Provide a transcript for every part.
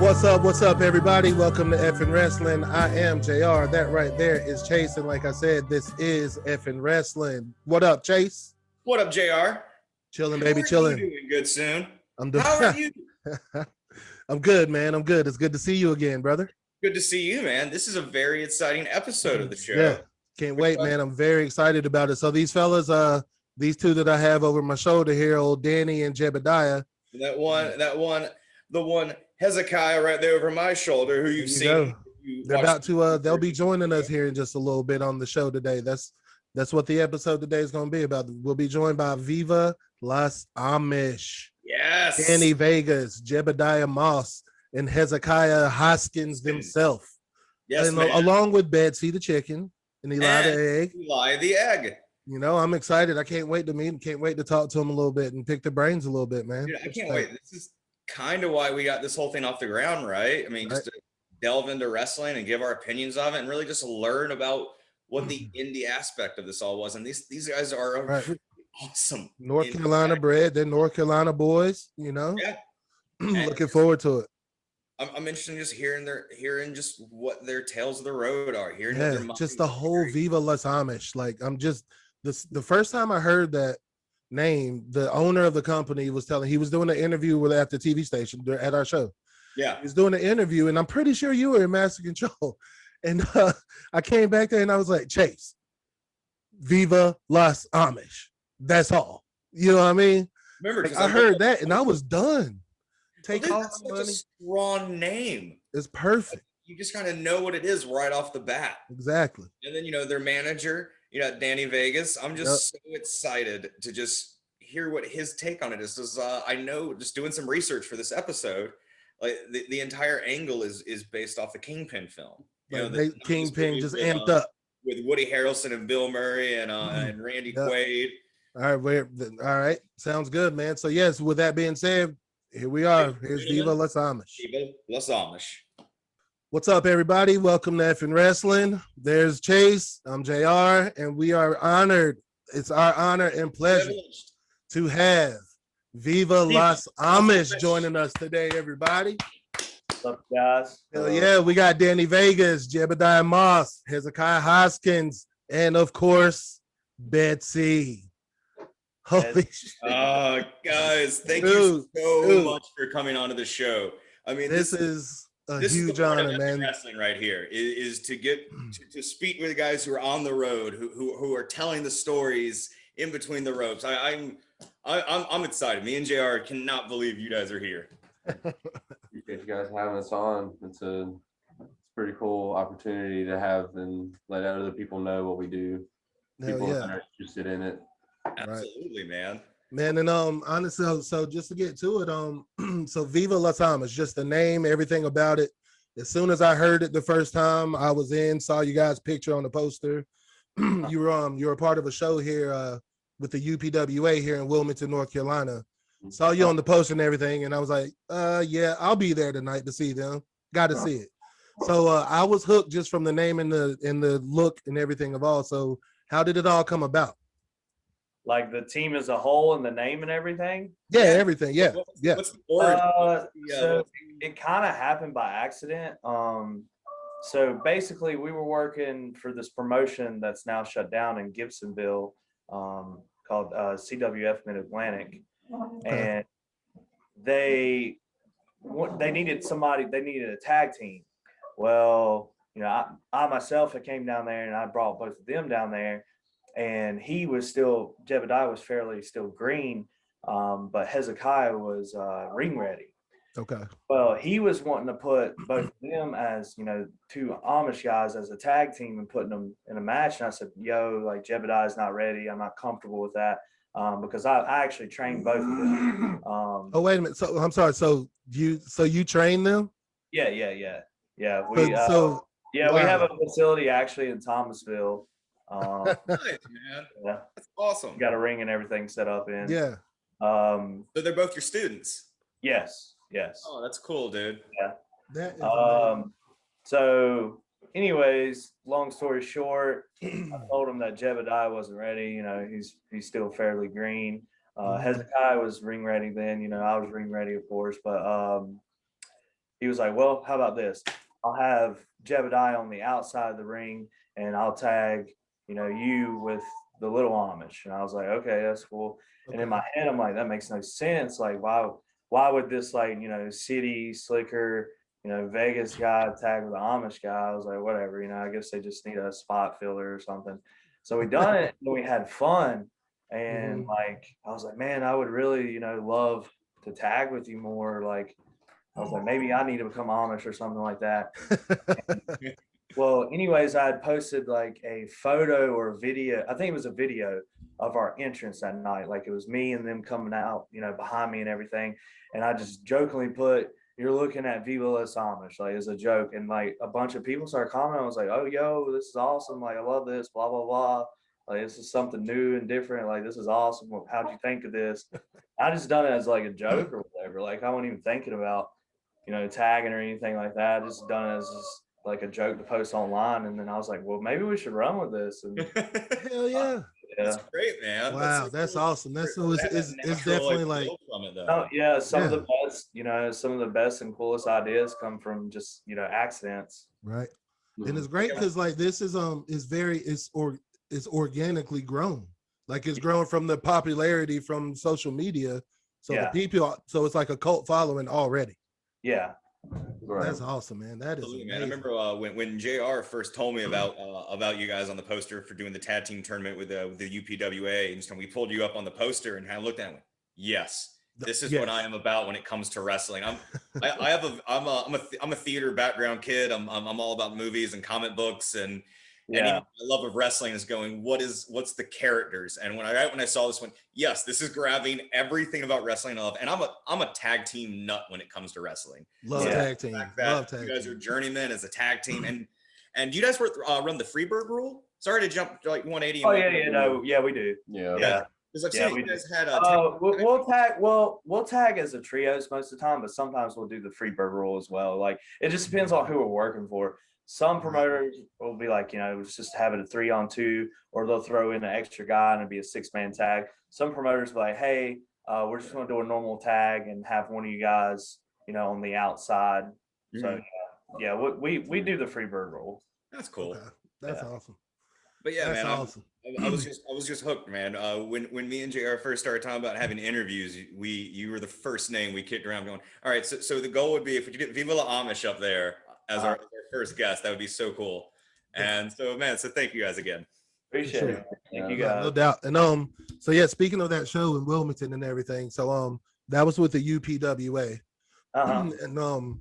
What's up, everybody? Welcome to Effin' Wrestling. I am JR. That right there is Chase. And like I said, this is Effin' Wrestling. What up, Chase? What up, JR? Chilling, baby, chilling. You doing good soon? I'm doing. How are you? I'm good, man. I'm good. It's good to see you again, brother. Good to see you, man. This is a very exciting episode of the show. Yeah, can't wait, man. I'm very excited about it. So these fellas, these two that I have over my shoulder here, old Danny and Jebediah. The one Hezekiah right there over my shoulder, who you've seen. They're about to. They'll be joining us here in just a little bit on the show today. That's what the episode today is going to be about. We'll be joined by Viva Las Amish. Yes. Danny Vegas, Jebediah Moss, and Hezekiah Hoskins themselves. Yes, and along with Betsy the chicken and Eli the egg. Eli the egg. You know, I'm excited. I can't wait to meet him. Can't wait to talk to him a little bit and pick their brains a little bit, man. Dude, I can't wait. This is kind of why we got this whole thing off the ground, right? I mean, just to delve into wrestling and give our opinions of it and really just learn about what the indie aspect of this all was. And these guys are awesome. North Carolina bred. They're North Carolina boys, you know? Yeah. Looking forward to it. I'm interested in just hearing just what their tales of the road are. Just the whole Viva Las Amish. Like, I'm just the first time I heard that name, the owner of the company was telling, he was doing an interview at the TV station at our show. Yeah, he was doing an interview, and I'm pretty sure you were in Master Control. And I came back there and I was like, Chase, Viva Las Amish. That's all. You know what I mean? Remember, I heard that and I was done. Take all the money. A strong name. It's perfect. You just kind of know what it is right off the bat. Exactly. And then, their manager, Danny Vegas. I'm just so excited to just hear what his take on it is. Because I know, just doing some research for this episode, like the entire angle is based off the Kingpin film. Kingpin just amped up with Woody Harrelson and Bill Murray and Randy Quaid. All right, sounds good, man. So yes, with that being said, here we are. Here's Viva Las Amish. Viva Las Amish. What's up, everybody? Welcome to Effin' Wrestling. There's Chase. I'm JR, and we are honored. It's our honor and pleasure to have Viva Las Amish joining us today, everybody. What's up, guys? Hell yeah, we got Danny Vegas, Jebediah Moss, Hezekiah Hoskins, and of course, Betsy. Holy shit. Guys, thank you so much for coming onto the show. I mean, this is a huge honor, man. Wrestling right here is to get to speak with guys who are on the road, who are telling the stories in between the ropes. I'm excited. Me and JR cannot believe you guys are here. Appreciate you guys having us on. It's a pretty cool opportunity to have and let other people know what we do. People that are interested in it. Absolutely, man. And honestly, so just to get to it, so Viva Las Amish, just the name, everything about it. As soon as I heard it the first time, I was saw you guys' picture on the poster. you were a part of a show here with the UPWA here in Wilmington, North Carolina. Saw you on the poster and everything, and I was like, yeah, I'll be there tonight to see them. Got to see it. So I was hooked just from the name and the look and everything of all. So how did it all come about? Like the team as a whole and the name and everything? Yeah, everything. Yeah. What's the origin? So it kind of happened by accident. So basically we were working for this promotion that's now shut down in Gibsonville called CWF Mid-Atlantic. And they needed a tag team. Well, I myself, I came down there and I brought both of them down there. And Jebediah was fairly still green, but Hezekiah was ring ready. Okay. Well, he was wanting to put both of them as, two Amish guys as a tag team and putting them in a match. And I said, like Jebediah's not ready. I'm not comfortable with that because I actually trained both of them. Oh, wait a minute. So I'm sorry. So you train them? Yeah. We have a facility actually in Thomasville. Nice, man. Yeah, that's awesome. Got a ring and everything set up in. Yeah. So they're both your students. Yes. Oh, that's cool, dude. Yeah. That is so anyways, long story short, I told him that Jebediah wasn't ready. He's still fairly green. Hezekiah was ring ready then. I was ring ready, of course, but he was like, well, how about this? I'll have Jebediah on the outside of the ring, and I'll tag, you with the little Amish. And I was like, okay, that's cool. Okay. And in my head, I'm like, that makes no sense. Like, why would this, like, city slicker, Vegas guy tag with the Amish guy? I was like, whatever, I guess they just need a spot filler or something. So we done it, and we had fun. And like, I was like, man, I would really, love to tag with you more. Like, I was like, maybe I need to become Amish or something like that. Well, anyways, I had posted like a photo or a video. I think it was a video of our entrance that night. Like, it was me and them coming out, behind me and everything. And I just jokingly put, "You're looking at Viva Las Amish," like, as a joke. And like a bunch of people started commenting. I was like, "Oh, yo, this is awesome. Like, I love this, blah, blah, blah. Like, this is something new and different. Like, this is awesome. How'd you think of this?" I just done it as like a joke or whatever. Like, I wasn't even thinking about, tagging or anything like that. I just done it as just like a joke to post online. And then I was like, well, maybe we should run with this. And Hell yeah. That's great, man. Wow, that's awesome. That's so it's definitely like from it, though. oh yeah, some of the best, some of the best and coolest ideas come from just, accidents. right. And it's great because like this is it's organically grown. Like, it's grown from the popularity from social media. So the people, so it's like a cult following already. Yeah. Right. That's awesome, man. That is amazing. Man. I remember when JR first told me about you guys on the poster for doing the tag team tournament with the UPWA, and we pulled you up on the poster, and I looked at it and went, yes, this is what I am about when it comes to wrestling. I'm a theater background kid. I'm all about movies and comic books, and even my love of wrestling is going, what's the characters? And when I saw this one, yes, this is grabbing everything about wrestling I love. And I'm a tag team nut when it comes to wrestling. Love tag team. Love tag you guys are journeymen as a tag team. And you guys run the Freebird rule? Sorry to jump like 180. Oh yeah, we do. Yeah. Because I've seen you guys had we'll tag as a trios most of the time, but sometimes we'll do the Freebird rule as well. Like, it just depends on who we're working for. Some promoters will be like, it's just having a 3-on-2, or they'll throw in an extra guy and it'll be a 6-man tag. Some promoters will be like, hey, we're just going to do a normal tag and have one of you guys, on the outside. So we do the Freebird rule. That's cool. Okay. That's awesome. But yeah, that's man, awesome. I was just hooked, man. When me and JR first started talking about having interviews, you were the first name we kicked around going, all right, so the goal would be if we could get Viva La Amish up there as our first guest, that would be so cool. And so, man, so thank you guys again. Appreciate it. Thank you guys. No doubt. And so yeah, speaking of that show in Wilmington and everything, so that was with the UPWA. And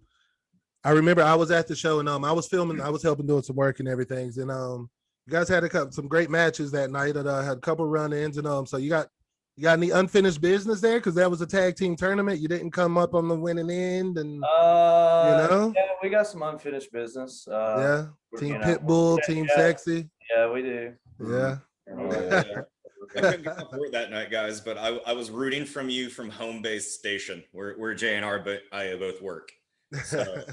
I remember I was at the show, and I was filming, I was helping doing some work and everything. And you guys had some great matches that night. And had a couple run-ins, and so you got any unfinished business there? Because that was a tag team tournament. You didn't come up on the winning end, and yeah, we got some unfinished business. Team Pitbull, Team Sexy. Yeah, we do. Yeah. I couldn't get up for it that night, guys, but I was rooting from you from home base station where Jay and I both work. So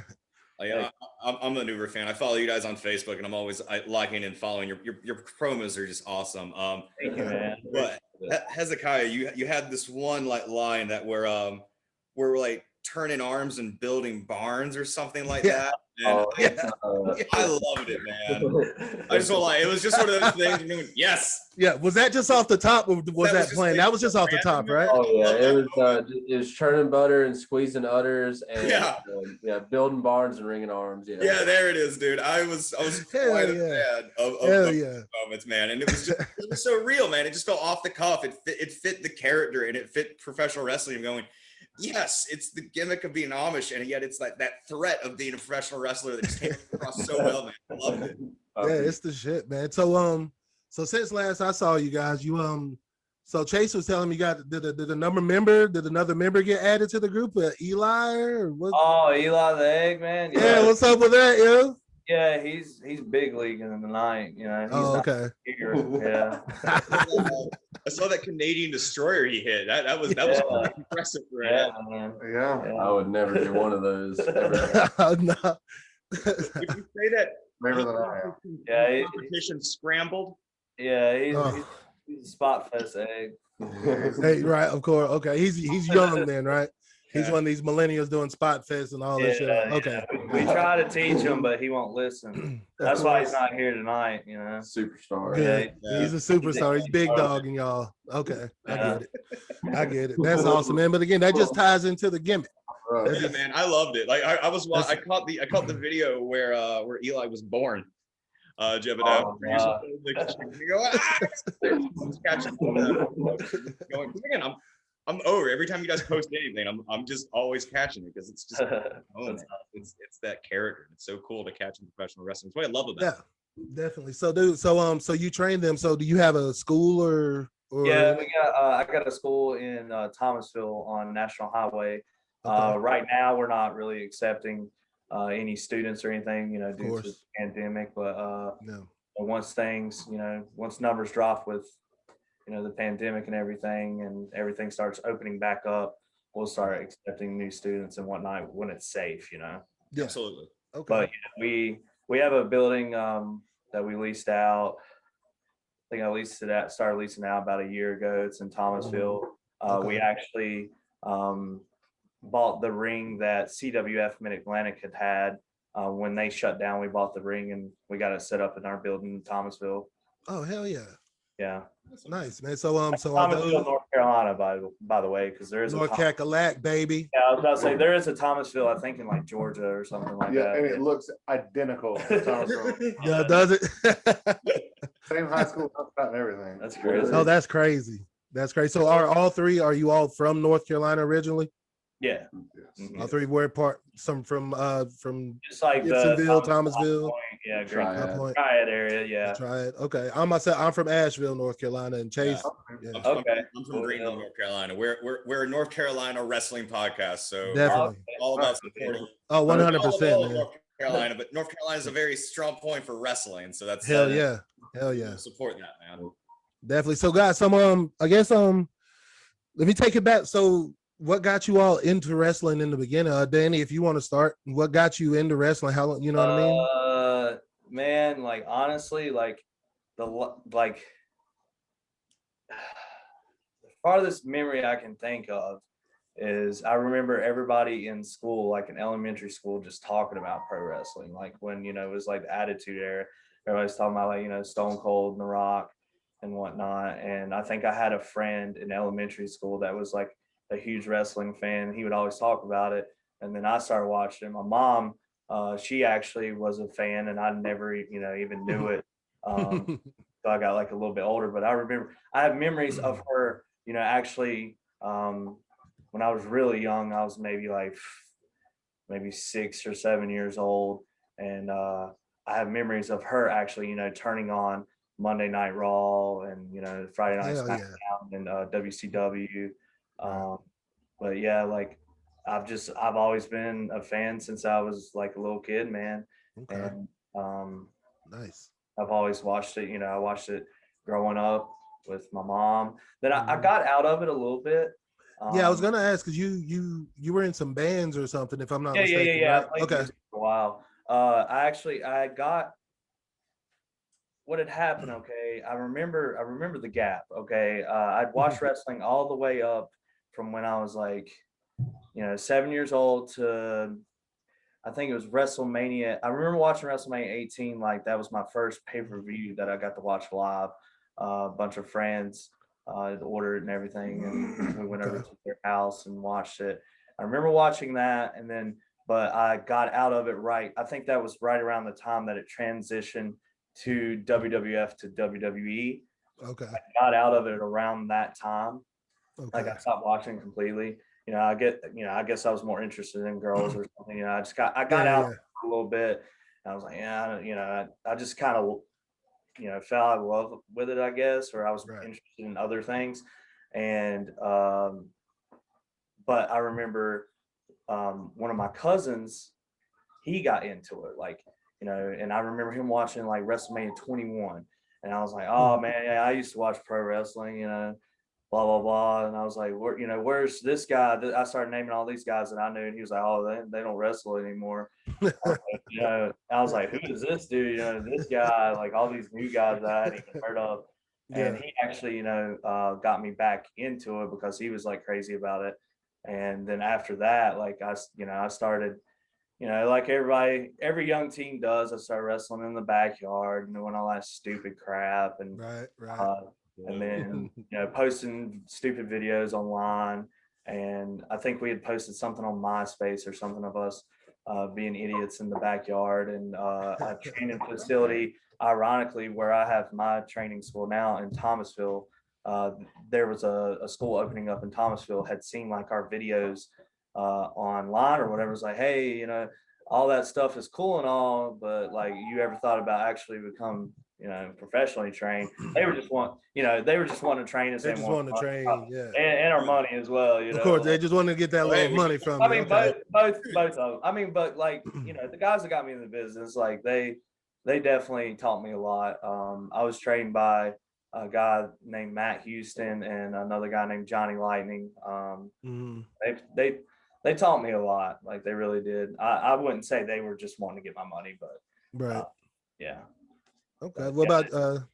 I'm a newer fan. I follow you guys on Facebook, and I'm always liking and following your promos are just awesome. Thank you, man. But Hezekiah, you had this one like line that we're like turning arms and building barns or something like that. And I loved it, man. I just want like, it was just one of those things. Doing, yes. Yeah. Was that just off the top? Or was that playing? That was just off the top, right? Oh yeah, it was churning butter and squeezing udders and building barns and ringing arms. Yeah, there it is, dude. I was quite a fan of those moments, man. And it was so real, man. It just felt off the cuff. It fit the character, and it fit professional wrestling. Going, yes, it's the gimmick of being Amish, and yet it's like that threat of being a professional wrestler that just came across so well, man. I loved it. Yeah, it's the shit, man. So so since last I saw you guys, so Chase was telling me did another member get added to the group? Eli or what? Oh, Eli the Eggman. Yeah, what's up with that, yo? Yeah, he's big league in the night. He's okay. Yeah. I saw that Canadian destroyer he hit. That was pretty impressive for him. Yeah. I would never do one of those. No. Would you say that? Braver than I am. Yeah, competition scrambled. Yeah, he's a spot fest egg. Hey, right, of course. Okay, he's young then, right? He's one of these millennials doing spot fest and all this shit. Okay. We try to teach him, but he won't listen. That's why he's not here tonight, Superstar. Good. Yeah. He's a superstar. He's big dogging y'all. Okay. I get it. That's awesome, man. But again, that just ties into the gimmick. Yeah, man, I loved it. Like I caught the video where Eli was born. Jebediah. Again, I'm over every time you guys post anything. I'm just always catching it because it's just it's that character. It's so cool to catch in professional wrestling. It's what I love about it. Yeah, definitely. So, dude, so you train them. So, do you have a school or? Yeah, I got a school in Thomasville on National Highway. Okay. Right now, we're not really accepting any students or anything, due to the pandemic. But once once numbers drop with, the pandemic and everything starts opening back up, we'll start accepting new students and whatnot when it's safe, Yeah. Absolutely. Okay. But we have a building that we leased out. I think I started leasing out about a year ago. It's in Thomasville. Okay. We actually bought the ring that CWF Mid-Atlantic had when they shut down. We bought the ring and we got it set up in our building in Thomasville. Oh, hell yeah. Yeah. That's nice, man. So Thomasville, North Carolina, by the way, because there is North Cackalack, baby. Yeah, I was about to say there is a Thomasville, I think in like Georgia or something like that. Yeah, and it looks identical to Thomasville. Yeah, does it? Same high school and everything. That's crazy. Oh, that's crazy. That's crazy. So are you all from North Carolina originally? Yeah. Yes. All three were some from just like Gibsonville, Thomasville. Yeah, Triad area. Yeah. Triad. Okay. I'm from Asheville, North Carolina, and Chase. Yeah. I'm from Greenville, North Carolina. We're a North Carolina wrestling podcast, so definitely all about supporting. Oh, 100%. North Carolina, but North Carolina is a very strong point for wrestling, so that's hell yeah. Support that, man. Definitely. So, guys, I guess let me take it back. So, what got you all into wrestling in the beginning? Danny, if you want to start, what got you into wrestling? How long, you know what I mean? Man, like honestly, the farthest memory I can think of is I remember everybody in school, like in elementary school, just talking about pro wrestling. Like when, it was like the Attitude Era, everybody's talking about like, Stone Cold and The Rock and whatnot. And I think I had a friend in elementary school that was like a huge wrestling fan. He would always talk about it. And then I started watching. My mom, she actually was a fan and I never, even knew it. So I got like a little bit older, but I have memories of her, actually, when I was really young, I was maybe 6 or 7 years old. And I have memories of her actually, turning on Monday Night Raw and, Friday Night SmackDown and WCW. But yeah, like I've always been a fan since I was like a little kid, man. Okay. And nice. I've always watched it. I watched it growing up with my mom. Then I got out of it a little bit. Yeah, I was gonna ask because you were in some bands or something, if I'm not mistaken. Yeah. Right? Okay. For a while. I got what had happened. Okay, I remember the gap. Okay, I'd watched wrestling all the way up from when I was like, 7 years old to I think it was WrestleMania. I remember watching WrestleMania 18. Like that was my first pay-per-view that I got to watch live. A bunch of friends ordered and everything, and we went over to their house and watched it. I remember watching that, but I got out of it I think that was right around the time that it transitioned to WWF to WWE. Okay. I got out of it around that time. Okay. Like I stopped watching completely. I guess I was more interested in girls or something. I got out a little bit. And I was like, I just kind of, fell out of love with it, I guess, or I was interested in other things. And, but I remember one of my cousins, he got into it, and I remember him watching like WrestleMania 21. And I was like, oh man, yeah, I used to watch pro wrestling, blah, blah, blah. And I was like, where's this guy? I started naming all these guys that I knew. And he was like, oh, they don't wrestle anymore. I was like, who is this dude? This guy, like all these new guys that I hadn't even heard of. And he actually, got me back into it because he was like crazy about it. And then after that, like I started, like every young teen does, I started wrestling in the backyard, doing all that stupid crap. And right. And then, posting stupid videos online. And I think we had posted something on MySpace or something of us being idiots in the backyard. And a training facility, ironically, where I have my training school now in Thomasville, there was a school opening up in Thomasville, had seen like our videos online or whatever. It's like, hey, all that stuff is cool and all, but like, you ever thought about actually become professionally trained? They were just wanting to train us. They just want to train, yeah, and our money as well. Of course, they just want to get that little money from you. I mean, both of them. I mean, but like, the guys that got me in the business, like they definitely taught me a lot. I was trained by a guy named Matt Houston and another guy named Johnny Lightning. They taught me a lot. Like, they really did. I wouldn't say they were just wanting to get my money, but right. Yeah. Okay. What about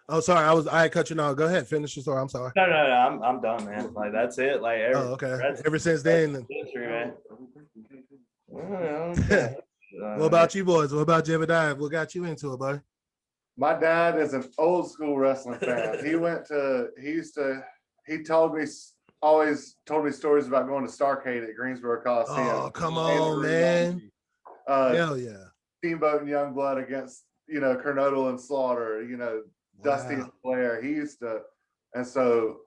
Oh, sorry. I had cut you off. Go ahead. Finish your story. I'm sorry. No. I'm done, man. Like, that's it. Like, okay. Ever since then. History, man. What about you boys? What about Jebediah? What got you into it, buddy? My dad is an old school wrestling fan. Always told me stories about going to Starcade at Greensboro Coliseum. Oh, come on, man. Hell yeah. Steamboat and Youngblood against, Kernodle and Slaughter, Dusty and Flair. He used to, and so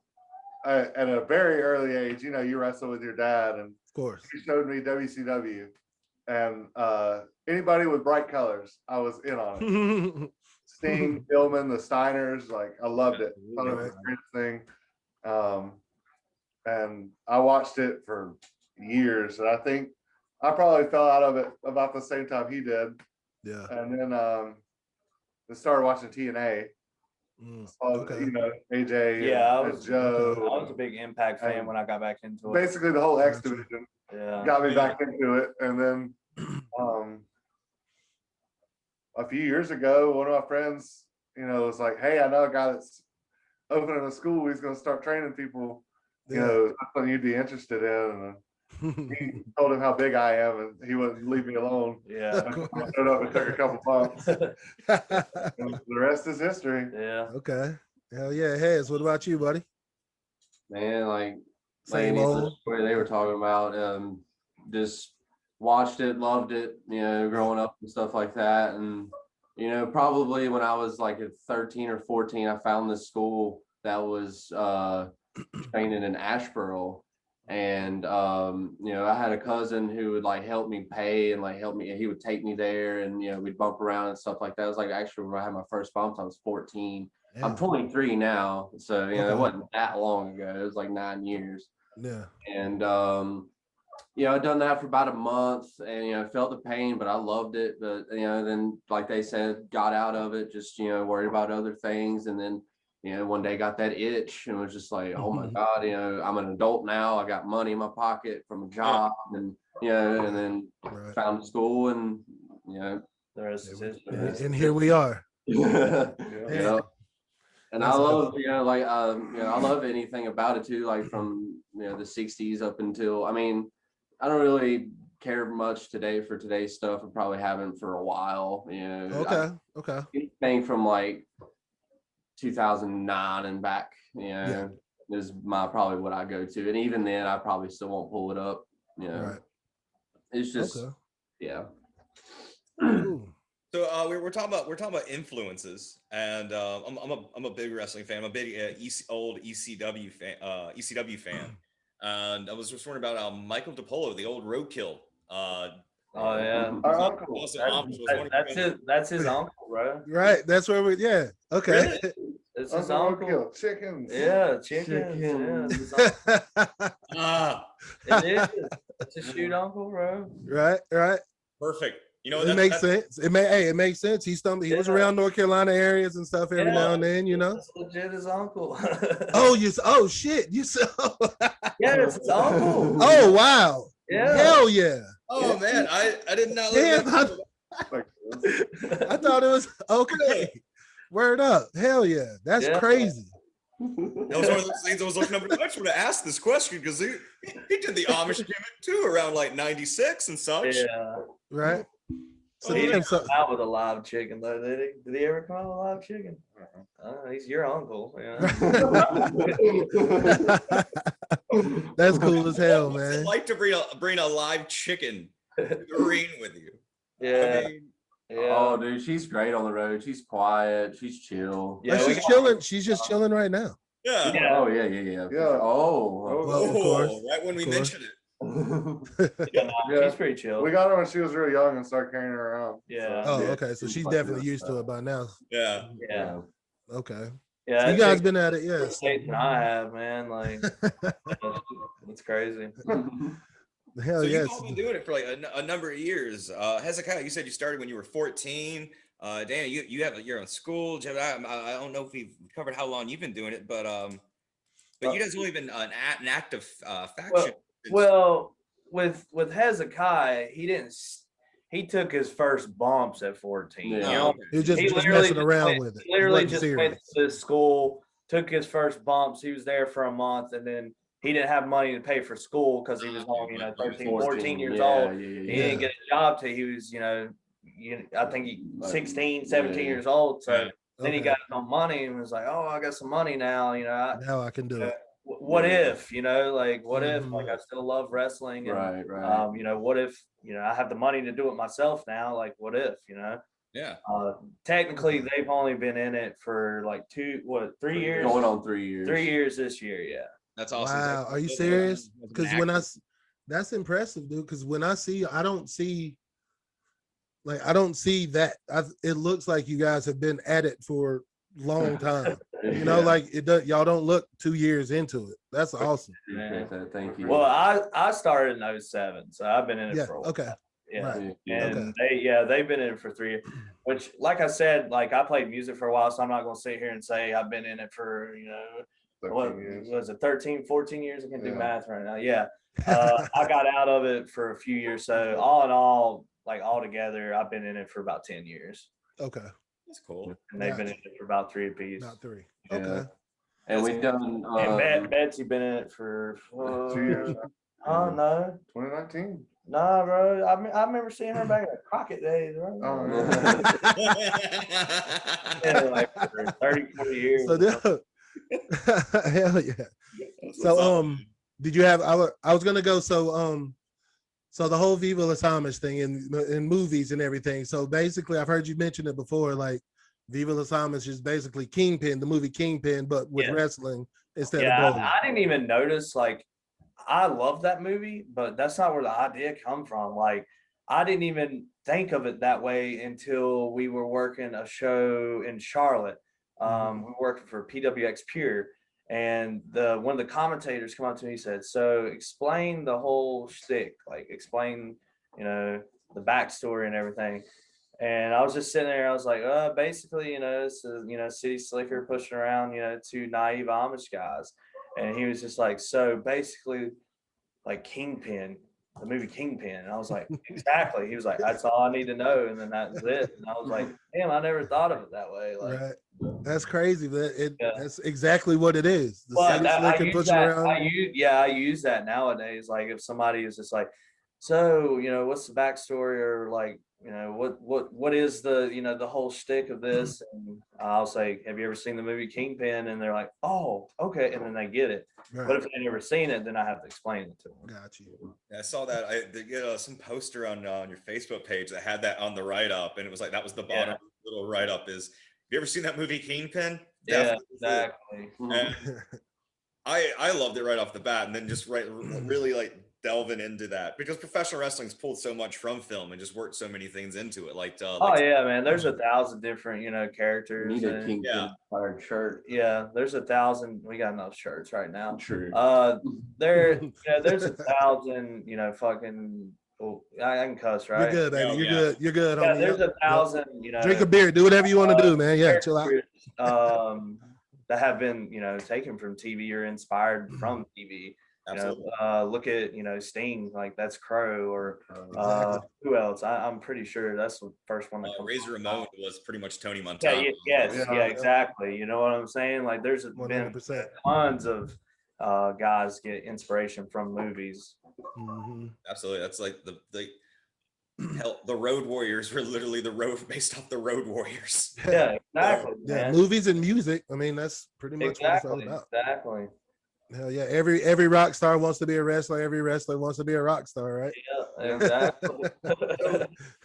at a very early age, you wrestle with your dad, and of course he showed me WCW, and anybody with bright colors, I was in on it. Sting, Pillman, the Steiners, like, I loved it. Thought it was the greatest thing. And I watched it for years, and I think I probably fell out of it about the same time he did. Yeah. And then I started watching TNA. Okay. AJ. Yeah, I was a big Impact fan when I got back into it. Basically, the whole X division got me back into it. And then a few years ago, one of my friends, was like, "Hey, I know a guy that's opening a school. He's going to start training people. That's something you'd be interested in." And he told him how big I am, and he wouldn't leave me alone. Yeah. I showed up and took a couple bumps. And the rest is history. Yeah. Okay. Hell yeah. Hez, what about you, buddy? Man, like same old where they were talking about, just watched it, loved it, growing up and stuff like that. And probably when I was like at 13 or 14, I found this school that was training in Asheboro. And I had a cousin who would like help me pay and like help me, and he would take me there, and we'd bump around and stuff like that. It was like actually when I had my first bumps, I was 14. Yeah. I'm 23 now, so it wasn't that long ago. It was like 9 years. Yeah. And I'd done that for about a month, and felt the pain, but I loved it. But then, like they said, got out of it, just worried about other things. And then one day got that itch and was just like, oh my God, I'm an adult now. I got money in my pocket from a job, and and then found school, and the rest is history. And here we are. And I love, I love anything about it too, like from the 60s up until, I don't really care much today for today's stuff. I probably haven't for a while. Okay. Anything from like 2009 and back, is probably what I go to, and even then I probably still won't pull it up. Right. It's just So we're talking about influences, and I'm a big wrestling fan. I'm a big old ECW fan, and I was just wondering about Michael DiPolo, the old Roadkill. Oh yeah, our uncle. That's his uncle, bro. Right, that's where we. Yeah, okay. Really? It's his uncle. Chickens. Yeah, chickens. Yeah. It is. It's a shoot uncle, bro. Right. Perfect. It makes sense. It makes sense. He was around North Carolina areas and stuff every now and then, It's legit his uncle. Oh shit. You saw. Yeah, it's his uncle. Oh wow. Yeah. Hell yeah. Oh man, I did not I thought it was okay. Word up. Hell yeah. That's crazy. That was one of those things I was looking up. I just want to ask this question because he did the Amish gimmick too around like 96 and such. Yeah. Right. So He damn, didn't so come out with a live chicken though, did he? Did he ever come out with a live chicken? He's your uncle. You know? that's cool as hell, What's it man. like to bring a live chicken to the ring with you? Yeah. I mean, Yeah. Oh, dude, she's great on the road. She's quiet. She's chill. Yeah, Like, we she's got- chilling. She's just chilling right now. yeah. Yeah. Oh yeah. Yeah. Oh. Well, of course. Right when we Of course. mentioned it. Yeah, no, Yeah. she's pretty chill. We got her when she was real young and started carrying her around. Yeah. Oh, Yeah, okay. So she's like definitely that. used to it by now. Yeah. Yeah. Okay. Yeah. So you that guys chick- been at it, yes. States than I have, man. Like, it's crazy. Hell So yes. you've all been doing it for like a number of years. Hezekiah, you said you started when you were 14. Danny, you have your own school. Jeff, I don't know if we've covered how long you've been doing it, but you guys only been an active faction. Well, with Hezekiah, he took his first bumps at 14. Yeah. You know? He was just literally messing around went, with it. he literally Wasn't just went serious. to school, took his first bumps. He was there for a month, and then he didn't have money to pay for school because he was only, 13, 14 years old. He didn't get a job till he was, I think he 16, 17 years old. So then he Okay. got some money and was like, oh, I got some money now. Now I can do it. What if, like, what if, Mhm. like, I still love wrestling and, Right. what if, I have the money to do it myself now? Like, what if, Yeah. Technically they've only been in it for like 3 years? Going on 3 years. 3 years this year. Yeah. That's awesome. Wow. Are you serious? Because that's impressive, dude. Because when I see, I don't see that. It looks like you guys have been at it for a long time. Like y'all don't look 2 years into it. That's awesome. Appreciate that. Thank you. Well, I started in 07, so I've been in it Yeah. for a while. Okay. Yeah. Right. And they've been in it for 3 years, which, like I said, like, I played music for a while, so I'm not going to sit here and say I've been in it for, 13 years. was it 13, 14 years? I can't do Yeah. math right now. Yeah. I got out of it for a few years. So all in all, like, all together, I've been in it for about 10 years. Okay. That's cool. And they've been in it for about 3 apiece. Not 3. Yeah. Okay. And we've done. And Betsy been in it for 2 years. Oh no. 2019. Nah, bro. I remember seeing her back in the Crockett days, bro. Oh, Yeah, like for 30, 40 years. So hell yeah. So did you have? I was gonna go. So the whole Viva Las Amish thing in movies and everything. So basically, I've heard you mention it before. Like, Viva Las Amish is basically Kingpin, the movie Kingpin, but with wrestling instead of bowling. I didn't even notice. Like, I love that movie, but that's not where the idea come from. Like, I didn't even think of it that way until we were working a show in Charlotte. We were working for PWX Pure, and one of the commentators come up to me and said, "So explain the whole shtick, like explain, the backstory and everything." And I was just sitting there. I was like, basically, it's a, city slicker pushing around, 2 naive Amish guys. And he was just like, so basically, like Kingpin, the movie Kingpin. And I was like, exactly. He was like, that's all I need to know. And then that was it. And I was like, damn, I never thought of it that way. Like, Right. That's crazy, but that's exactly what it is. The well, city I slicker use pushing that. around. I use that nowadays. Like, if somebody is just like, so, what's the backstory, or like, what is the, the whole shtick of this? And I'll say, have you ever seen the movie Kingpin? And they're like, oh, okay. And then they get it. Right. But if they've never seen it, then I have to explain it to them. Got you. Yeah, I saw that. They get some poster on your Facebook page that had that on the write up, and it was like that was the bottom little write up. Is, have you ever seen that movie Kingpin? Yeah, Definitely. exactly. And I loved it right off the bat, and then just really like delving into that, because professional wrestling's pulled so much from film and just worked so many things into it. Like, yeah, man. There's 1,000 different, characters. Need a and- Kingpin inspired shirt. Yeah, there's 1,000. We got enough shirts right now. True. There's 1,000. Fucking. Oh, I can cuss, right? You're good, baby. Oh, You're yeah. good. You're good. Yeah, homie. there's Yep. 1,000. Drink a beer. Do whatever you want to do, man. Yeah, chill out. That have been, taken from TV or inspired from TV. Absolutely. Look at Sting, like that's Crow, or Exactly. who else? I'm pretty sure that's the first one that comes. Razor Ramon was pretty much Tony Yeah, Montana. yes, Yeah. yeah, exactly. You know what I'm saying? Like, there's been 100%. tons of guys get inspiration from movies. Absolutely. That's like the hell, the Road Warriors were literally based off the Road Warriors. Yeah, exactly, Yeah, man. movies and music. I mean, that's pretty much what it's all about. Exactly. Hell yeah, every rock star wants to be a wrestler. Every wrestler wants to be a rock star, right? Yeah, exactly.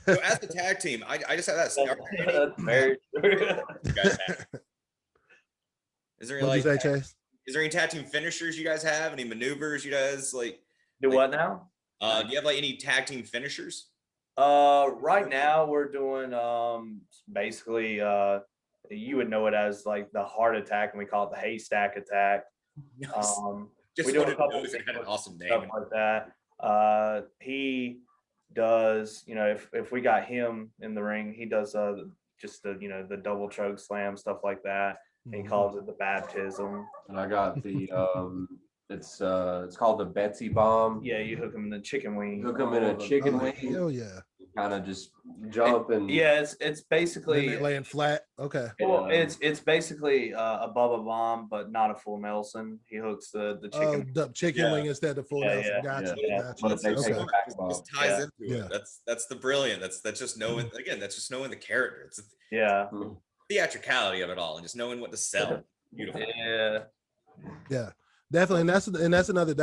So as a tag team, I just had that. That's very true. Is there What'd you say, Chase? Is there any tag team finishers you guys have? Any maneuvers you guys like? Do what now? Do you have like any tag team finishers? Right now we're doing basically you would know it as like the heart attack, and we call it the haystack attack. Nice. Just we do a wanted to couple know if it had an awesome stuff name. like that. He does, if we got him in the ring, he does just the double choke slam, stuff like that. And he calls it the baptism. And I got the it's called the Betsy bomb. Yeah, you hook him in the chicken wing. Hook him in a chicken wing. Hell yeah. Kind of just jump and Yeah, it's basically laying flat. Okay. Well, it's basically a Bubba bomb, but not a full Nelson. He hooks the chicken. The chicken wing instead of full Nelson. Gotcha. But they take Okay. it back bomb. This ties into Yeah. it. That's the brilliant. That's just knowing again. That's just knowing the character. It's Yeah. the theatricality of it all, and just knowing what to sell. Beautiful. Yeah. Yeah, definitely. And that's another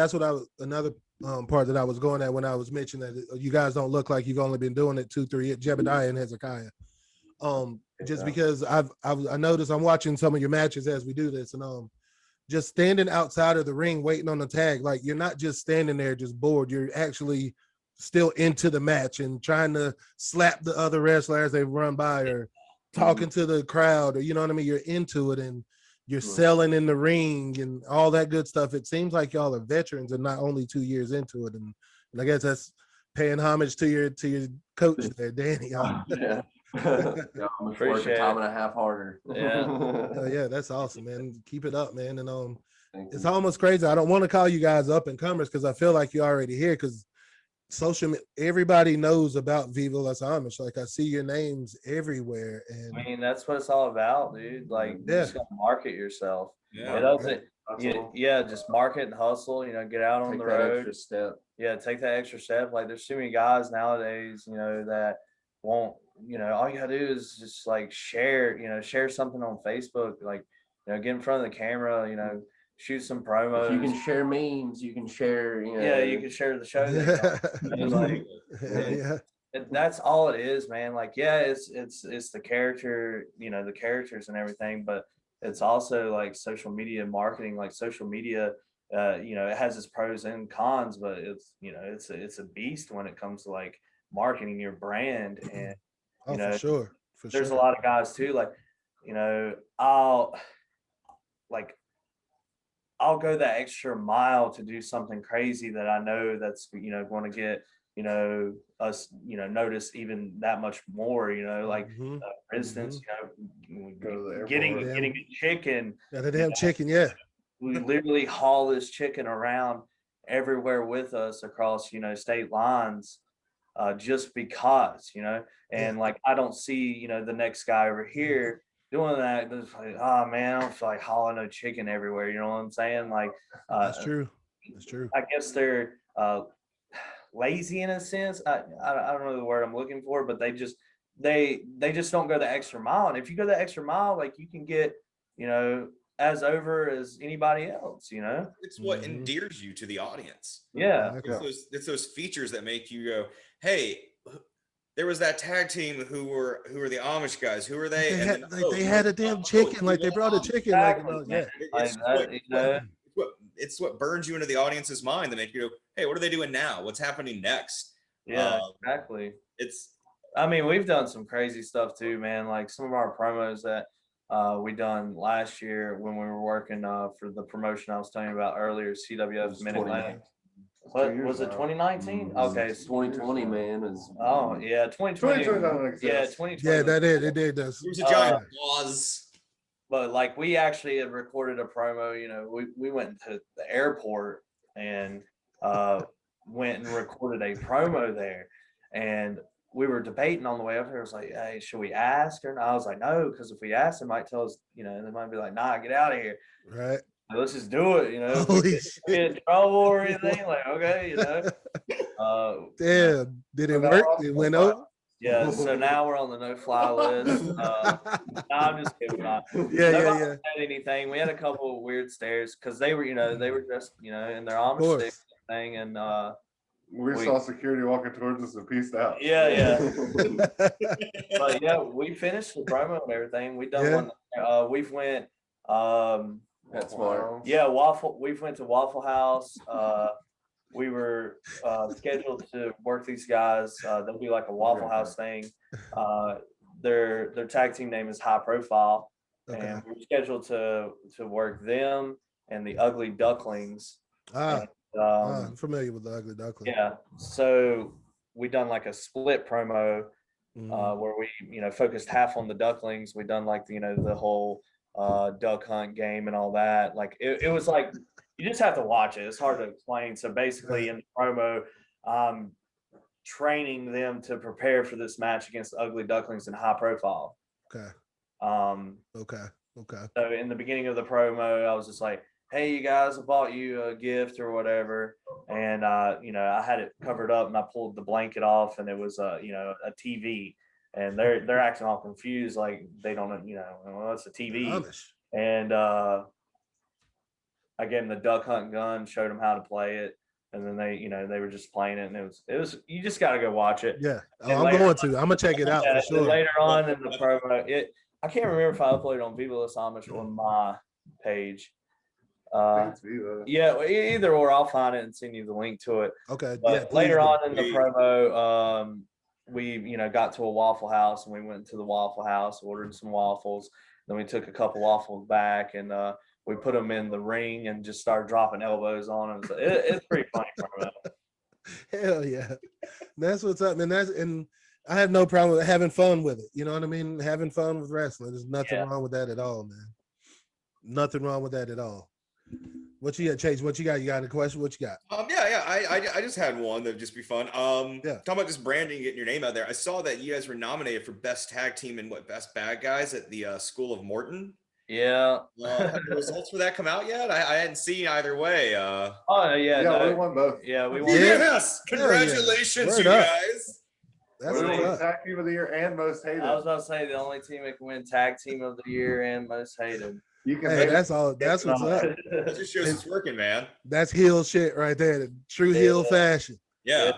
part that I was going at when I was mentioning that you guys don't look like you've only been doing it 2-3 years, Jebediah and Hezekiah. Just because I noticed I'm watching some of your matches as we do this, and just standing outside of the ring waiting on the tag, like you're not just standing there just bored, you're actually still into the match and trying to slap the other wrestler as they run by, or talking to the crowd, or you know what I mean, you're into it and you're selling in the ring and all that good stuff. It seems like y'all are veterans and not only 2 years into it, and I guess that's paying homage to your coach there, Danny. Yeah. Yeah, I'm gonna work a time and a half harder. Yeah. Yeah, that's awesome, man. Keep it up, man. And it's almost crazy. I don't want to call you guys up and comers because I feel like you're already here, because everybody knows about Viva Las Amish. Like I see your names everywhere, and I mean, that's what it's all about, dude. Like, you just gotta market yourself. Yeah. It doesn't. Yeah, just market and hustle. Get out on the road. Extra step. Yeah, take that extra step. Like, there's too many guys nowadays, that won't. All you gotta do is just like share something on Facebook. Like, get in front of the camera. Shoot some promos. If you can share memes, you can share. Yeah, you can share the show. That's all it is, man. Like, yeah, it's the character, the characters and everything, but it's also like social media marketing. Like, social media, it has its pros and cons, but it's it's a beast when it comes to like marketing your brand. And for sure. There's a lot of guys too, like, I'll go that extra mile to do something crazy that I know that's going to get us notice even that much more. Like for instance, getting a chicken. Yeah, the damn chicken. Yeah, we literally haul this chicken around everywhere with us across state lines, just because and like I don't see the next guy over here doing that. It's like, oh man, I don't feel like hauling no chicken everywhere. You know what I'm saying? Like, that's true. That's true. I guess they're lazy in a sense. I don't know the word I'm looking for, but they just don't go the extra mile. And if you go the extra mile, like, you can get as over as anybody else. It's what endears you to the audience. Yeah, it's those features that make you go, hey. There was that tag team who were the Amish guys. Who are they? They had a damn chicken. Like, they brought a chicken. It's what burns you into the audience's mind that make you go, hey, what are they doing now? What's happening next? Yeah, exactly. I mean, we've done some crazy stuff too, man. Like, some of our promos that we done last year when we were working for the promotion I was telling you about earlier, CWF Mid-Atlantic. What was it, 2019? Okay, so 2020, man. Oh yeah, 2020. Yeah, 2020. Yeah, that is. It did. It was a giant pause. But like, we actually had recorded a promo. We went to the airport and went and recorded a promo there. And we were debating on the way up here. I was like, hey, should we ask or not? I was like, no, because if we ask, they might tell us, they might be like, nah, get out of here. Right. Let's just do it, If we Holy get shit. in trouble or anything, like, okay, Damn. Did it So now work? we're on It the went no-fly over? Yeah, so now we're on the no-fly list. No, I'm just kidding. Yeah, Nobody yeah. said anything. We had a couple of weird stares because they were, they were just, in their Amish course. sticks thing, and We saw security walking towards us and peaced out. yeah. But yeah, we finished the promo and everything. We done one. We've went. That's smart. Yeah, We've went to Waffle House. We were scheduled to work these guys. There'll be like a Waffle House thing. Their tag team name is High Profile, and we're scheduled to work them and the Ugly Ducklings. I'm familiar with the Ugly Duckling. Yeah, so we done like a split promo where we focused half on the Ducklings. We done like the whole duck hunt game and all that. Like it was like, you just have to watch it. It's hard to explain. So basically in the promo, training them to prepare for this match against the Ugly Ducklings in High Profile. Okay. Okay. So in the beginning of the promo, I was just like, hey, you guys, I bought you a gift or whatever. And, I had it covered up and I pulled the blanket off and it was, a TV. And they're acting all confused. Like they don't, well, it's a TV. Amish. And I gave them the duck hunt gun, showed them how to play it. And then they were just playing it. And it was, you just got to go watch it. Yeah. I'm going to check it out for sure. Later on in the promo, I can't remember if I uploaded on Viva Amish or my page. Yeah, either or, I'll find it and send you the link to it. Okay. But later on in the promo, we got to a Waffle House and we went to the Waffle House, ordered some waffles. Then we took a couple waffles back and we put them in the ring and just started dropping elbows on them. So it's pretty funny promo. Hell yeah, that's what's up, man. And I have no problem with having fun with it. You know what I mean? Having fun with wrestling. There's nothing wrong with that at all, man. Nothing wrong with that at all. What you got, Chase? What you got? You got a question? What you got? I just had one that'd just be fun. Talking about just branding, getting your name out there. I saw that you guys were nominated for best tag team and best bad guys at the School of Morton. Yeah. Have the results for that come out yet? I hadn't seen either way. We won both. Yeah, we won. Yes, congratulations, you guys. That's the tag team of the year and most hated. I was about to say the only team that can win tag team of the year and most hated. You can. Hey, that's all. That's what's up. That just shows it's working, man. That's heel shit right there. The true heel fashion. Yeah.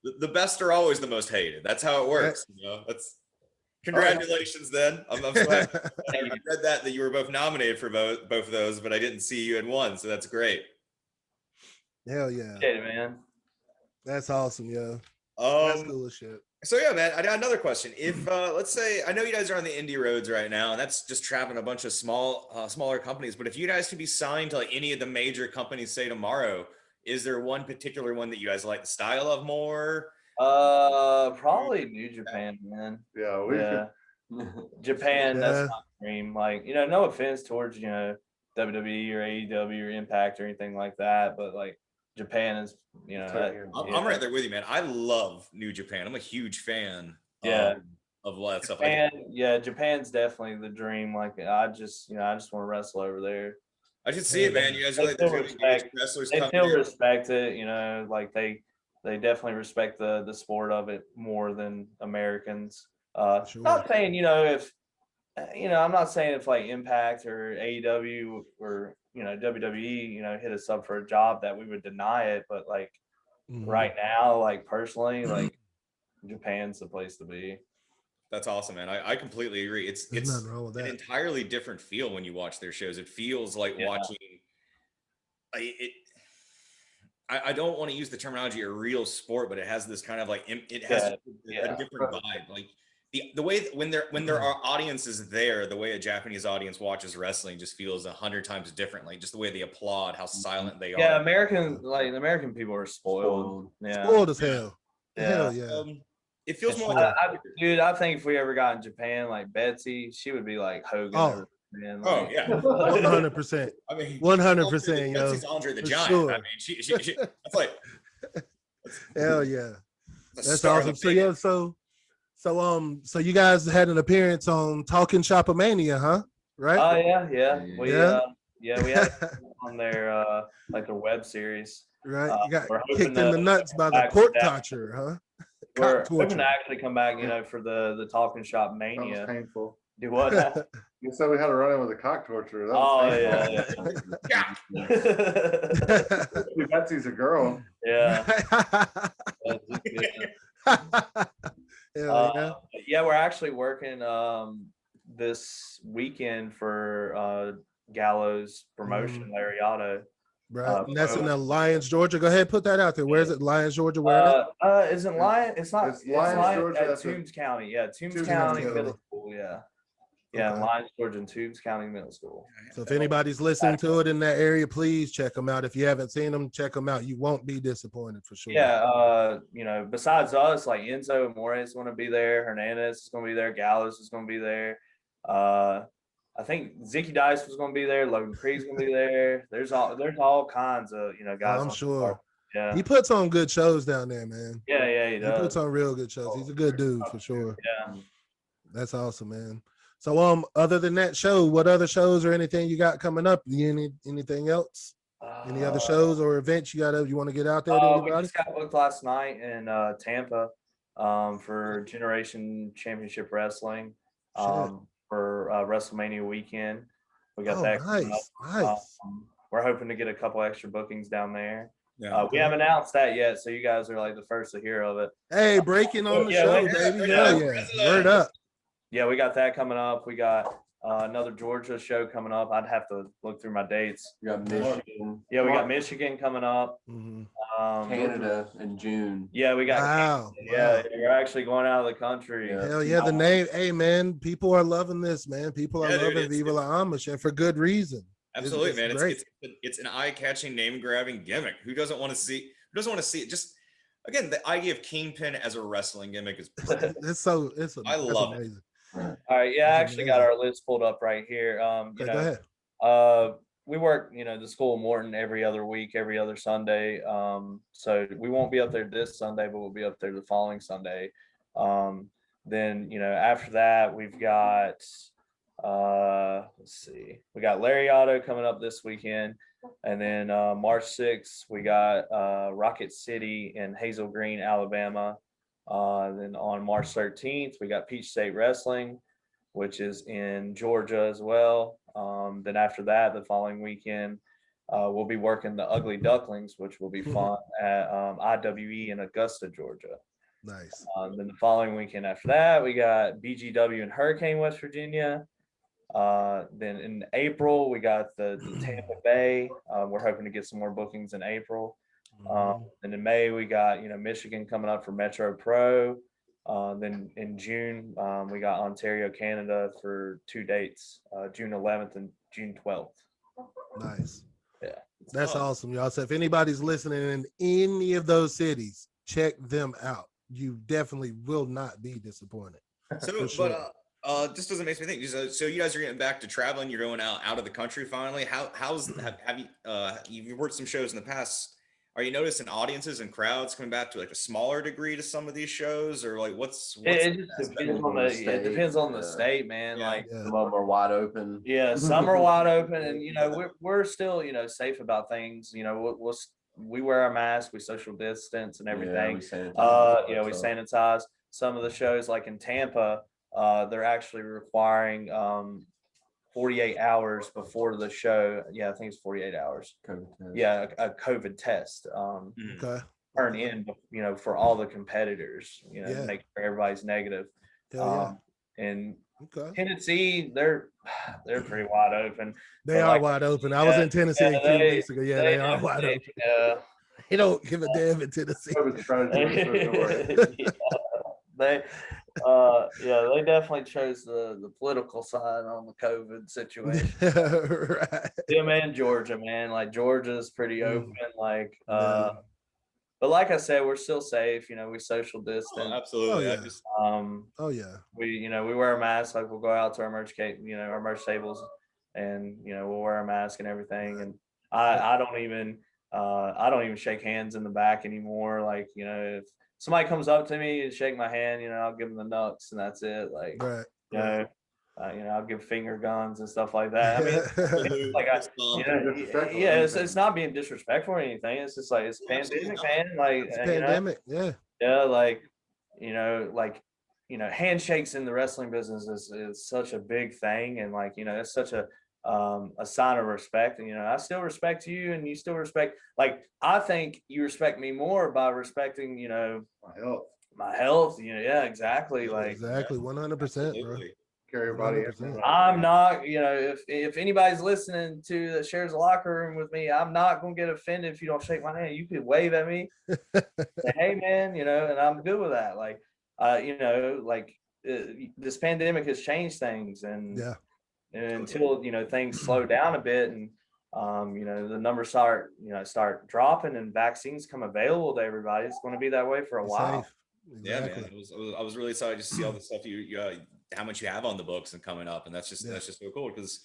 The best are always the most hated. That's how it works. That's congratulations. Then I'm so happy. I read that you were both nominated for both of those, but I didn't see you had won. So that's great. Hell yeah. Yeah, man. That's awesome, yo. That's cool as shit. So yeah, man, I got another question. If let's say, I know you guys are on the indie roads right now, and that's just trapping a bunch of smaller companies. But if you guys could be signed to like any of the major companies, say tomorrow, is there one particular one that you guys like the style of more? Probably New Japan, man. Yeah. Japan, that's my dream. Like, no offense towards WWE or AEW or Impact or anything like that, but like Japan is, I'm right there with you, man. I love New Japan. I'm a huge fan. Of all that stuff. Japan's definitely the dream. Like, I just want to wrestle over there. I should see it, man. You guys are like the wrestlers. They still respect it, like they definitely respect the sport of it more than Americans. Not saying, if I'm not saying if like Impact or AEW or WWE, hit us up for a job that we would deny it, but like right now, like personally, like Japan's the place to be. That's awesome, man. I completely agree. It's nothing wrong with that. An entirely different feel when you watch their shows. It feels like watching it. I don't want to use the terminology a real sport, but it has this kind of like it has a different vibe. Like the way when there are audiences there, the way a Japanese audience watches wrestling just feels 100 times different. Like just the way they applaud, how silent they are. Yeah, American people are spoiled. Yeah, spoiled as hell. Yeah. Hell yeah. It feels more like dude, I think if we ever got in Japan, like Betsy, she would be like Hogan. Oh, man. Oh Like, yeah. 100%. I mean, 100%, yo. She's Andre the For Giant. sure. I mean, she that's like Hell yeah. the That's star of the awesome. So yeah, so you guys had an appearance on Talking Shopomania, huh? Right? oh yeah. We had Yeah. on their like their web series. Right. You got We're hoping kicked in the nuts by the back pork to that. toucher, huh? We're Cock hoping torture. to actually come back, for the Talking Shop That was Mania. painful. Do what? You said we had to run in with a cock torture. That Oh was painful. yeah. Betsy's a girl. Yeah. Hell yeah. Yeah, we're actually working this weekend for Gallows promotion, Lariato. Right. And that's in Lyons, Georgia. Go ahead, put that out there. Where is it? Lyons, Georgia. Where? Isn't Lion? It's not. It's It's Lyons, Lion Georgia, at that's a- Toombs County. Yeah, Toombs Toombs County County. Middle School. Yeah, yeah, Okay. Lyons, Georgia, and Toombs County Middle School. So if anybody's listening to it in that area, please check them out. If you haven't seen them, check them out. You won't be disappointed for sure. Yeah, besides us, like Enzo and More is going to be there. Hernandez is going to be there. Gallows is going to be there. I think Zicky Dice was going to be there. Logan Creed's going to be there. There's all kinds of guys. I'm sure. Yeah. He puts on good shows down there, man. Yeah, he He does. puts on real good shows. He's a good dude for sure. Yeah. That's awesome, man. So other than that show, what other shows or anything you got coming up? Anything else? Any other shows or events you want to get out there to We anybody? just got booked last night in Tampa for Generation Championship Wrestling for WrestleMania weekend. We got that coming up. Nice. We're hoping to get a couple extra bookings down there. yeah. We haven't announced that yet, so you guys are like the first to hear of it. Hey, breaking on the Yeah, show, wait, baby. yeah. Hell yeah. Word up. Yeah, we got that coming up. We got another Georgia show coming up. I'd have to look through my dates. We got Michigan, Yeah, we got Michigan coming up. Mhm. Canada in June. Yeah, we got Wow. Yeah, Wow. we're actually going out of the country. Yeah. Hell yeah. The name, hey man, people are loving this, man. People are Yeah, dude, loving it's- Viva La Amish, and for good reason. Absolutely, man. great. It's an eye-catching, name-grabbing gimmick. Who doesn't want to see? Who doesn't want to see it? Just again, the idea of Kingpin as a wrestling gimmick is. I love it. amazing. All right, yeah, I That's actually got our list pulled up right here. Okay, go ahead. We work, the school of Morton every other week, every other Sunday. So we won't be up there this Sunday, but we'll be up there the following Sunday. Then, after that, we've got, let's see, we got Lariato coming up this weekend. And then March 6th, we got Rocket City in Hazel Green, Alabama. Then on March 13th, we got Peach State Wrestling, which is in Georgia as well. Then after that, the following weekend, we'll be working the Ugly Ducklings, which will be fun at IWE in Augusta, Georgia. Nice. Then the following weekend after that, we got BGW in Hurricane, West Virginia. Then in April, we got the Tampa Bay. We're hoping to get some more bookings in April. And in May, we got, Michigan coming up for Metro Pro. Then in June, we got Ontario, Canada for 2 dates, June 11th and June 12th. Nice. Yeah. That's awesome, y'all. So if anybody's listening in any of those cities, check them out. You definitely will not be disappointed. So, For sure. but this doesn't make me think. So you guys are getting back to traveling. You're going out of the country finally. How's have you you've worked some shows in the past? Are you noticing audiences and crowds coming back to like a smaller degree to some of these shows, or like what's It just depends on the state, it depends on the yeah. state, man. Yeah. Like, Yeah. Some of them are wide open. yeah, some are wide open, and we're still safe about things. We wear our mask, we social distance and everything. we sanitize. We sanitize. Some of the shows, like in Tampa, they're actually requiring 48 hours before the show. Yeah, I think it's 48 hours. COVID test. Yeah, a COVID test. Okay. Turn in, for all the competitors. Yeah. Make sure everybody's negative. Hell And yeah. Okay. Tennessee, they're pretty wide open. They But are like- wide open. I was yeah, in Tennessee a few they- weeks ago. Yeah, they are wide open. Yeah. They don't give a damn in Tennessee. COVID strategy, so don't worry. They they definitely chose the political side on the COVID situation. Right. Them and Georgia, man. Like Georgia's pretty open. Like Yeah. but like I said, we're still safe. We social Oh, distance. absolutely. Oh, I yeah. just Oh yeah. We wear a mask. Like we'll go out to our merch our merch tables and we'll wear a mask and everything. And I don't even shake hands in the back anymore. Like, if somebody comes up to me and shake my hand, I'll give them the nuts and that's it. Like, I'll give finger guns and stuff like that. I mean, like it's not being disrespectful or anything. It's just like it's pandemic, man. Like it's pandemic, handshakes in the wrestling business is such a big thing, and it's such a sign of respect. And I still respect you, and you still respect. Like, I think you respect me more by respecting, my health. Exactly. Like, exactly, 100%, bro. Carry everybody. I'm not, if anybody's listening to that shares a locker room with me, I'm not gonna get offended if you don't shake my hand. You could wave at me, say, hey man, and I'm good with that. Like, this pandemic has changed things, and until things slow down a bit, and the numbers start dropping and vaccines come available to everybody, it's going to be that way for a while. Exactly. Yeah, man. I was really excited to see all the stuff you how much you have on the books and coming up, and that's just so cool, because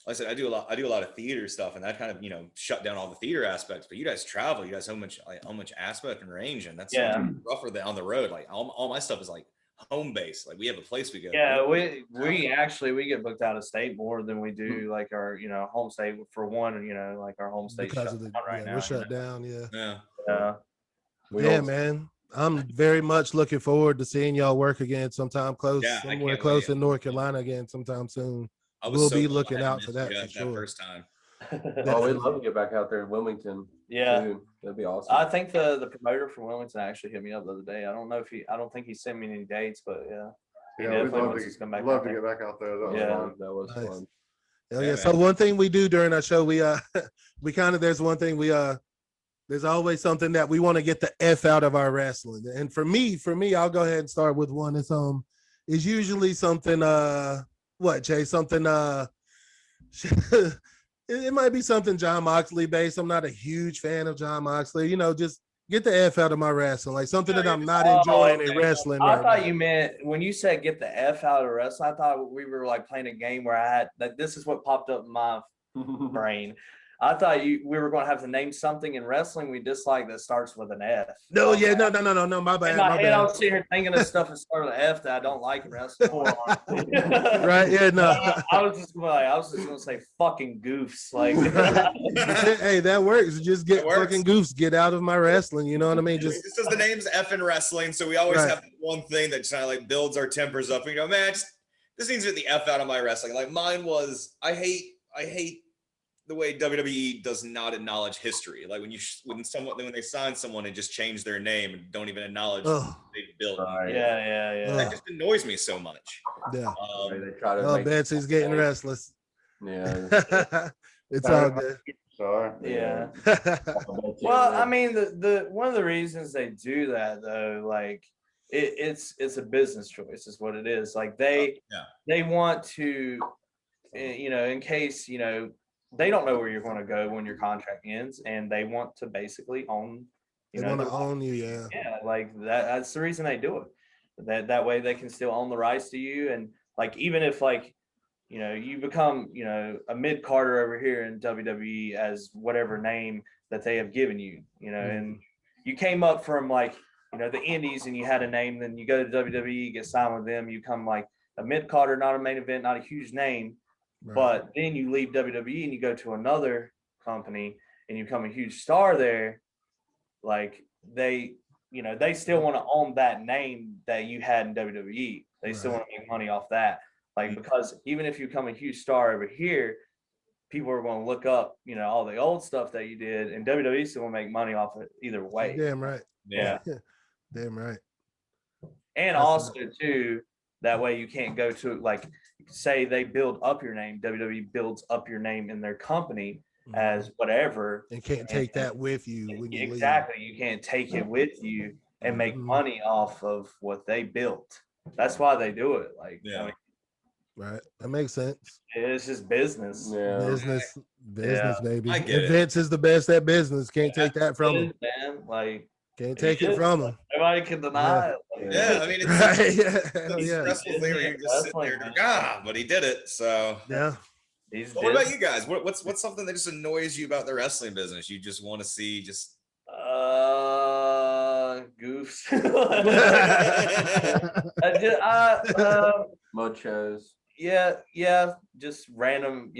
like I said, I do a lot of theater stuff, and that kind of shut down all the theater aspects. But you guys travel, you guys have how much aspect and range, and that's rougher than on the road. Like all my stuff is like home base. Like, we have a place we go. Yeah, we actually get booked out of state more than we do like our home state, for one. Like our home state because shut of down right now. We're shut down. Yeah, man. I'm very much looking forward to seeing y'all work again sometime somewhere close in North Carolina again sometime soon. We'll be looking out for that for sure. First time. Oh, we'd love to get back out there in Wilmington. Yeah, too. That'd be awesome. I think the promoter from Wilmington actually hit me up the other day. I don't think he sent me any dates, but we'd love to get back out there. That was fun. Hell yeah. So one thing we do during our show, there's one thing there's always something that we want to get the F out of our wrestling. And for me, I'll go ahead and start with one. It's usually something, what, Jay? Something, it might be something John Moxley based. I'm not a huge fan of John Moxley. Just get the F out of my wrestling. Like something that I'm not enjoying in wrestling. I thought you meant, when you said get the F out of wrestling, I thought we were like playing a game where this is what popped up in my brain. I thought we were going to have to name something in wrestling we dislike that starts with an F. No, no, my bad. In my head, I was sitting here thinking of stuff that started with an F that I don't like in wrestling. Right? Yeah, no. I was just going to say fucking goofs. Like, hey, that works. Just get fucking goofs. Get out of my wrestling. You know what I mean? Just because the name's F in wrestling, so we always have one thing that kind of like builds our tempers up. Man, this needs to get the F out of my wrestling. Like, mine was, I hate the way WWE does not acknowledge history. Like when they sign someone and just change their name and don't even acknowledge what they built. That just annoys me so much. Yeah. They try to Betsy's getting restless. Yeah. It's all good. Sorry. Yeah. Well, I mean, the one of the reasons they do that though, like it's a business choice, is what it is. Like they want to, in case, they don't know where you're going to go when your contract ends, and they want to basically own. They want to own you, Yeah, like that's the reason they do it. That way they can still own the rights to you, and like even if you become a mid carder over here in WWE as whatever name that they have given you, and you came up from the Indies and you had a name, then you go to WWE, get signed with them, you come like a mid carder, not a main event, not a huge name. Right. But then you leave WWE and you go to another company and you become a huge star there. Like they still want to own that name that you had in WWE. They still want to make money off that. Like, because even if you become a huge star over here, people are going to look up, all the old stuff that you did, and WWE still want to make money off it either way. Damn right. Yeah. Damn right. And also too, that way you can't go to, like, say they build up your name, WWE builds up your name in their company as whatever. And can't take that with you when you leave. You can't take it with you and make money off of what they built. That's why they do it. Like, right. That makes sense. It's just business. Yeah. Business, baby. I get Vince is the best at business. Can't take that from him. Man, like, can't take it from him. Nobody can deny it. I mean, it's stressful thing where you just sit there and but he did it. So yeah. What about you guys? What's something that just annoys you about the wrestling business? You just want to see just goofs. Mud shows. Yeah, just random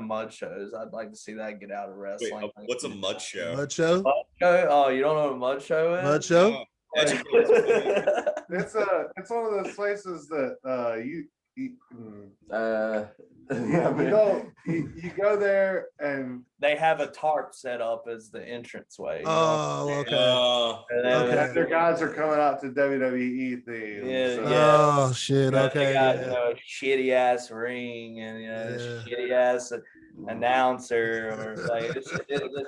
mud shows. I'd like to see that get out of wait, wrestling. what's a mud show? Mud show? Mud show? Oh, you don't know what a mud show is? Mud show? No. Educate us. It's one of those places that you go there and They have a tarp set up as the entranceway. Oh, okay. Okay. their guys are coming out to WWE themes. Yeah, so- yeah. Oh shit. They Okay. got, Yeah. shitty ass ring and shitty ass announcer or like it's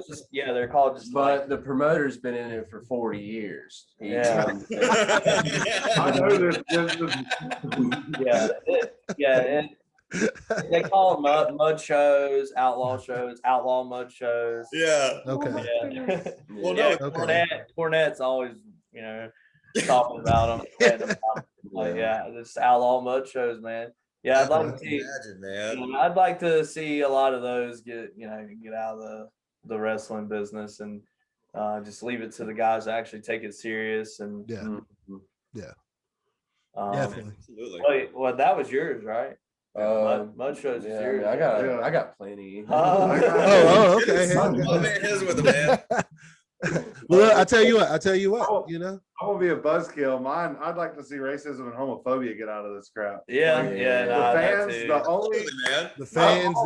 just they're called just But the promoter's been in it for 40 years. Yeah. I know this business. They call them mud shows, outlaw mud shows. Yeah. Okay. Yeah. Well, no. Okay. Cornette's always, talking about them. Like, this outlaw mud shows, man. Yeah, I'd like to see. Imagine, man. I'd like to see a lot of those get out of the wrestling business and just leave it to the guys to actually take it serious and Definitely. Absolutely. Well, that was yours, right? Mud shows is Yeah, yours. I got plenty. Oh, okay. My man is with a man. Well, I tell you what, I'm gonna be a buzzkill. Mine, I'd like to see racism and homophobia get out of this crap. The fans, the fans,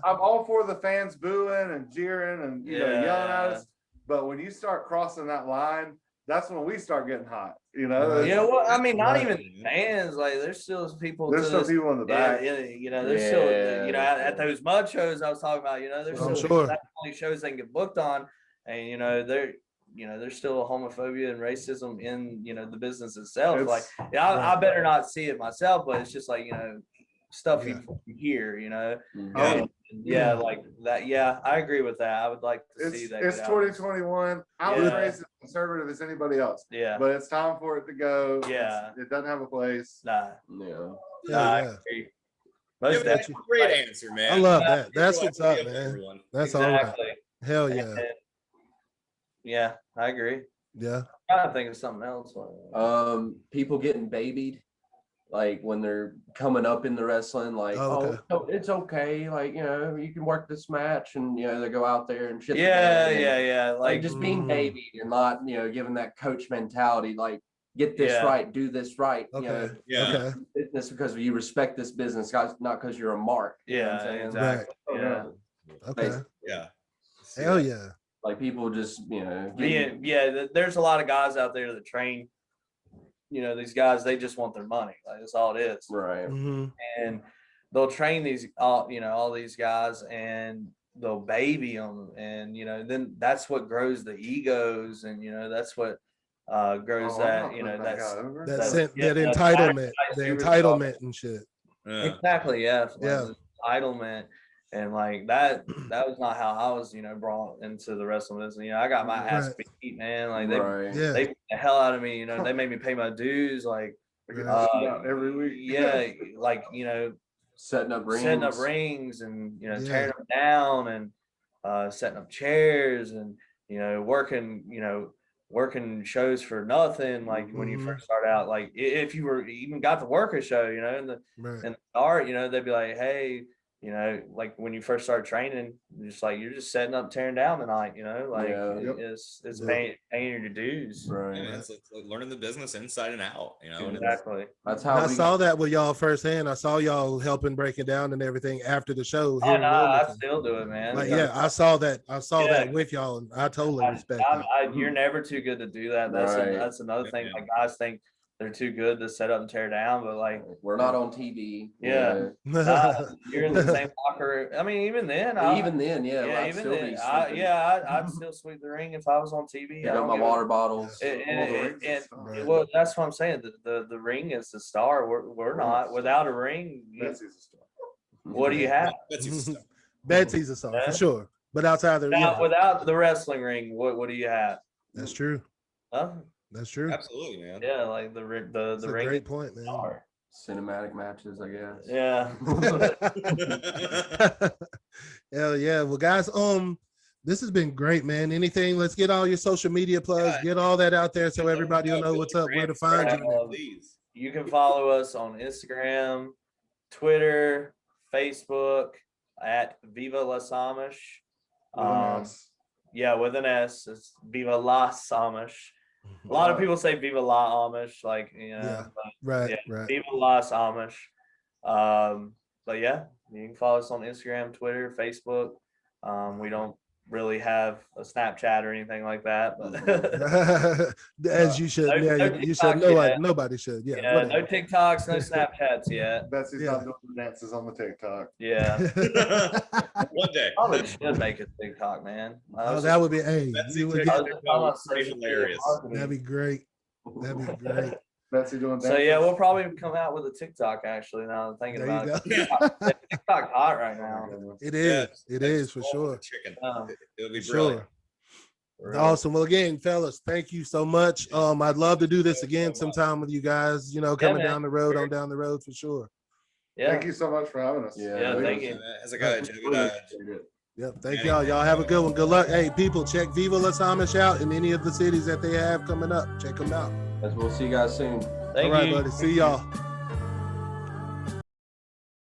I'm all for the fans booing and jeering and yelling at us. But when you start crossing that line, that's when we start getting hot. Well, I mean, not even fans. Like, there's still people. There's still people in the back. There's still, at those mud shows I was talking about. There's still definitely shows they can get booked on, and there's still homophobia and racism in the business itself. I better not see it myself, but it's just like stuff you hear. Like that. Yeah, I agree with that. I would like to see that. It's 2021. I'm as racist and conservative as anybody else. Yeah, but it's time for it to go. Yeah, it doesn't have a place. Nah. I agree. That's a great answer, man. I love that. That's what's up, man. That's all right. Hell yeah. Yeah, I agree. Yeah. I think of something else. People getting babied, like when they're coming up in the wrestling, like, it's okay, like, you can work this match, and they go out there and shit. Like just being babied and not given that coach mentality, like, get this right, do this right. Business because you respect this business, guys, not because you're a mark. Exactly. Yeah. Okay. Yeah. Hell yeah. Like people just there's a lot of guys out there that train. These guys, they just want their money. Like, that's all it is. Right. Mm-hmm. And they'll train all these guys, and they'll baby them, and then that's what grows the egos, and that's what grows that entitlement, the entitlement and shit. Exactly. Entitlement. And like that was not how I was, brought into the wrestling business. I got my ass beat, man. Like they beat the hell out of me. They made me pay my dues, like every week. Yeah, like setting up rings and tearing them down and setting up chairs and working shows for nothing. Like when you first start out, like if you were even got to work a show, in the start, they'd be like, hey. Like when you first start training, just like you're just setting up, tearing down tonight. It's paying your dues. Right. It's like learning the business inside and out. Exactly. That's how I saw that with y'all firsthand. I saw y'all helping break it down and everything after the show. I still do it, man. Like, I saw that. I saw that with y'all, and I totally respect it. You're never too good to do that. That's another thing. Like guys think they're too good to set up and tear down, but like we're not on TV. You're in the same locker. I mean, even then, I'd still sweep the ring if I was on TV. I got my water bottles. Well, that's what I'm saying. The ring is the star. We're not. Without a ring, what do you have? Betsy's a star for sure. But outside without the wrestling ring, what do you have? That's true. That's true. Absolutely, man. Yeah, like the ring. Great point, man. cinematic matches, I guess. Yeah. Hell yeah. Well, guys, this has been great, man. Anything, let's get all your social media plugs, get all that out there so everybody will know what's up, where to find you. Please. You can follow us on Instagram, Twitter, Facebook at Viva Las Amish. Yeah, with an S. It's Viva Las Amish. A lot of people say Viva La Amish, like, you know. Yeah. But Right. Viva Las Amish. But yeah, you can follow us on Instagram, Twitter, Facebook. We don't really have a Snapchat or anything like that, but As you should. No- Yeah, no you should. TikTok Nobody should. Yeah. yeah, no TikToks, no Snapchats yet. Betsy's Yeah. not doing the dances on the TikTok. Yeah, One day. probably should make a TikTok, man. Oh, that would be, hey, Betsy you would TikTok. get, Pretty hilarious. that'd be great. That'd be great. Betsy doing dances. So yeah, we'll probably come out with a TikTok actually. Now I'm thinking There about you it. go. TikTok hot right now. It is. It is for All sure. Chicken. It'll be For brilliant. sure. Awesome. Well, again, fellas, thank you so much. I'd love to do this again sometime with you guys, you know, coming man. down the road, on down the road for sure. Yeah, Thank you so much for having us. Yeah, thank you. As a guy, Yep. Thank y'all. Y'all have a good one. Good luck. Hey, people, check Viva Las Amish out in any of the cities that they have coming up. Check them out. We'll see you guys soon. Thank All right, you. buddy. See y'all.